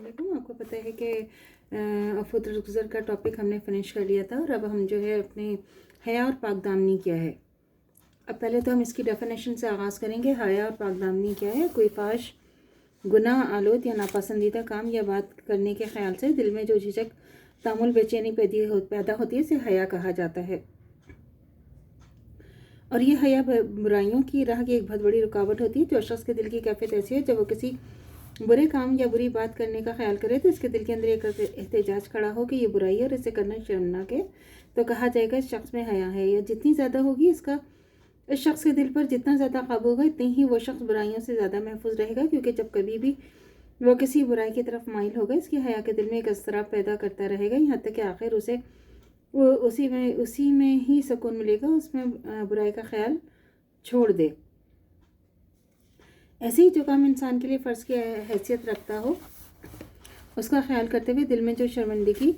वालेकुम। आपको पता है कि अफ़ू दरगुज़र का टॉपिक हमने फ़िनिश कर लिया था और अब हम जो है अपने हया और पाकदामनी क्या है। अब पहले तो हम इसकी डेफिनेशन से आगाज़ करेंगे। हया और पाकदामनी क्या है? कोई फाश गुनाह आलूद या नापसंदीदा काम या बात करने के ख्याल से दिल में जो झिझक तामुल बेचैनी पैदा होती है, इसे हया कहा जाता है। और ये हया बुराइयों की राह की एक बहुत बड़ी रुकावट होती है। जो शख्स के दिल की कैफियत ऐसी है, जब वो किसी बुरे काम या बुरी बात करने का ख्याल करे तो इसके दिल के अंदर एक एहतजाज खड़ा हो कि ये बुराई है और इसे करना शर्मनाक है, तो कहा जाएगा इस शख्स में हया है। या जितनी ज़्यादा होगी इसका इस शख्स के दिल पर जितना ज़्यादा काबू होगा, इतनी ही वो शख्स बुराइयों से ज़्यादा महफूज रहेगा, क्योंकि जब कभी भी वो किसी बुराई की तरफ माइल होगा, इसकी हया के दिल में एक इसराब पैदा करता रहेगा, यहाँ तक कि आखिर उसे वो उसी में ही सुकून मिलेगा, उसमें बुराई का ख्याल छोड़ दे। ऐसे ही जो काम इंसान के लिए फ़र्ज़ की हैसियत रखता हो, उसका ख्याल करते हुए दिल में जो शर्मिंदगी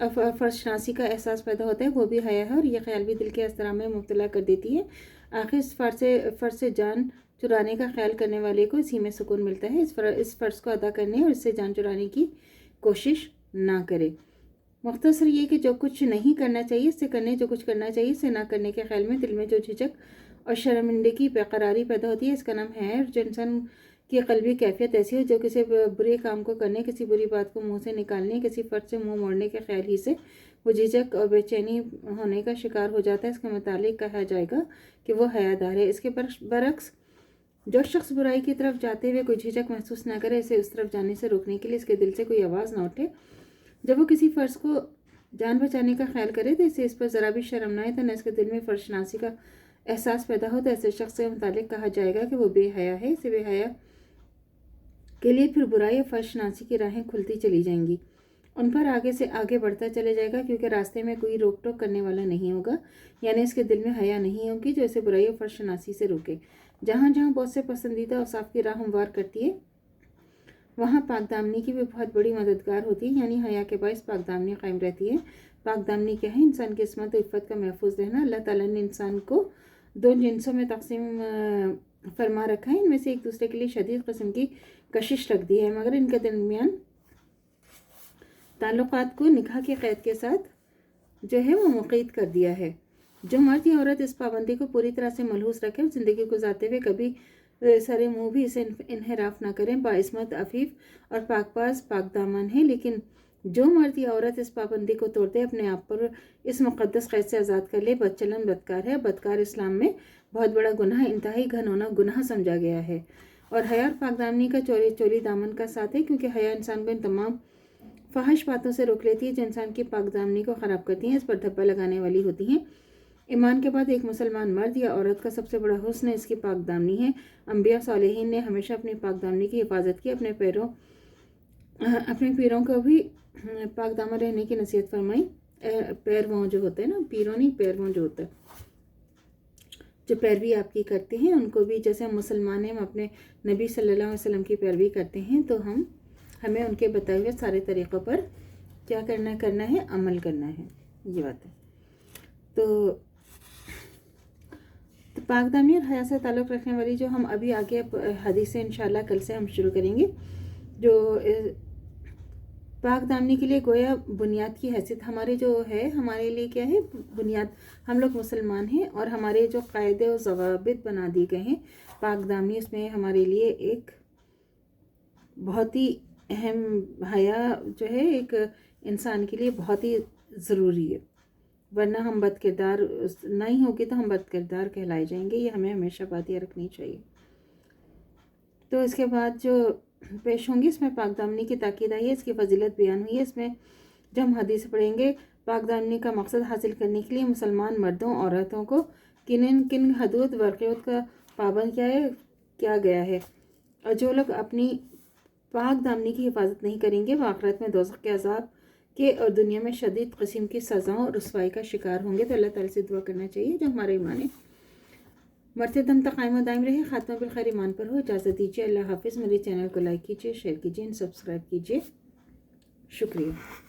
फ़र्शनासी का एहसास पैदा होता है, वो भी हया है। और यह ख्याल भी दिल के असरा में मुब्तला कर देती है। आखिर इस फ़र्ज़ से जान चुराने का ख्याल करने वाले को इसी में सुकून मिलता है। इस फ़र्ज़ को अदा करने और इससे जान चुराने की कोशिश ना करे। मुख्तसर ये कि जो कुछ नहीं करना चाहिए इससे करने, जो कुछ करना चाहिए इससे ना करने के ख्याल में दिल में जो झिझक और शर्मिंदगी बेकरारी पैदा होती है, इसका नाम है। जो इंसान की क़ल्बी कैफियत ऐसी हो जो किसी बुरे काम को करने, किसी बुरी बात को मुंह से निकालने, किसी फ़र्ज से मुंह मोड़ने के ख्याल ही से वो झिझक और बेचैनी होने का शिकार हो जाता है, इसके मुतालिक कहा जाएगा कि वो हयादार है। इसके बरक्स जो शख्स बुराई की तरफ जाते हुए कोई झिझक महसूस ना करे, इसे उस तरफ जाने से रोकने के लिए इसके दिल से कोई आवाज़ ना उठे। जब वो किसी फ़र्ज़ को जान बचाने का ख्याल करे तो इसे इस पर ज़रा भी शर्म ना आए, तो न इसके दिल में फ़र्शनासी का एहसास पैदा हो, तो ऐसे शख्स के मुतालिक कहा जाएगा कि वो बेहया है। इसे बेहया के लिए फिर बुराई और फ़र्शनासी की राहें खुलती चली जाएंगी, उन पर आगे से आगे बढ़ता चले जाएगा, क्योंकि रास्ते में कोई रोक टोक करने वाला नहीं होगा। यानी इसके दिल में हया नहीं होगी जो इसे बुराई और फ़र्शनासी से रोके। जहाँ जहाँ बहुत से पसंदीदा और साफ़ की राह हमवार करती है, वहाँ पाकदामनी की भी बहुत बड़ी मददगार होती है। यानी हया के बायस पाकदामनी कायम रहती है। पाकदामनी क्या है? इंसान की इस्मत और इफ़्फ़त का महफूज रहना। अल्लाह ताला ने इंसान को दो जिन्सों में तकसीम फरमा रखा है। इनमें से एक दूसरे के लिए शदीद किस्म की कशिश रख दी है, मगर इनके दरमियान ताल्लुकात को निकाह के क़ैद के साथ जो है वो मुक़य्यद कर दिया है। जो मर्द या औरत इस पाबंदी को पूरी तरह से मलहूस रखे और ज़िंदगी गुजारते हुए कभी सरे मुँह भी इसे इन्हिराफ ना करें, बाइस्मत, अफीफ और पाकबाज पाकदामन है। लेकिन जो मर्द या औरत इस पाबंदी को तोड़ते अपने आप पर इस मुक़द्दस क़ैद से आज़ाद कर ले, बदचलन बदकार है। बदकार इस्लाम में बहुत बड़ा गुनाह, इंतहाई घिनौना गुनाह समझा गया है। और हया और पाकदामनी का चोली दामन का साथ है, क्योंकि हया इंसान को इन तमाम फ़ाहिश बातों से रोक लेती है जो इंसान की पाकदामनी को ख़राब करती हैं, इस पर धब्बा लगाने वाली होती हैं। ईमान के बाद एक मुसलमान मर्द या औरत का सबसे बड़ा हुस्न इसकी पाकदामनी है। अंबिया सालिहीन ने हमेशा अपनी पाकदामनी की हिफाजत की, अपने पीरों को भी पाकदामन रहने की नसीहत फरमाई। पैरवों जो होते हैं ना, पीरों नहीं, पैरवों जो होता है, जो पैरवी आपकी करते हैं उनको भी, जैसे हम मुसलमान हैं, हम अपने नबी सल्लल्लाहु अलैहि वसल्लम की पैरवी करते हैं, तो हमें उनके बताए हुए सारे तरीक़ों पर क्या करना है, अमल करना है। ये बात है। तो पाकदामनी और हया से ताल्लुक़ रखने वाली जो हम अभी आगे हदीस से इंशाल्लाह कल से हम शुरू करेंगे, जो पाकदामनी के लिए गोया बुनियाद की हैसियत हमारे जो है, हमारे लिए क्या है बुनियाद। हम लोग मुसलमान हैं और हमारे जो कायदे और ज़वाबित बना दिए गए हैं, पाकदामनी उसमें हमारे लिए एक बहुत ही अहम, हया जो है एक इंसान के लिए बहुत ही ज़रूरी है, वरना हम बदकिरदार नहीं होगी तो हम बदकिरदार कहलाए जाएंगे। ये हमें हमेशा बात याद रखनी चाहिए। तो इसके बाद जो पेश होंगी इसमें पाकदामनी की ताकीद आई है, इसकी फजीलत बयान हुई है। इसमें जब हम हदीस पढ़ेंगे, पाकदामनी का मकसद हासिल करने के लिए मुसलमान मर्दों औरतों को किन हदूद वर्क़ियत का पाबंद किया गया है, और जो लोग अपनी पाकदामनी की हिफाजत नहीं करेंगे वो आखिरत में दोज़ख के अज़ाब के और दुनिया में शदीद किस्म की सज़ाओं और रुसवाई का शिकार होंगे। तो अल्लाह ताला से दुआ करना चाहिए जो हमारा ईमान है मरते दम तक कायम दायम रहे, खात्मा बिल खैर ईमान पर हो। इजाज़त दीजिए, अल्लाह हाफ़िज़। मेरे चैनल को लाइक कीजिए, शेयर कीजिए, सब्सक्राइब कीजिए। शुक्रिया।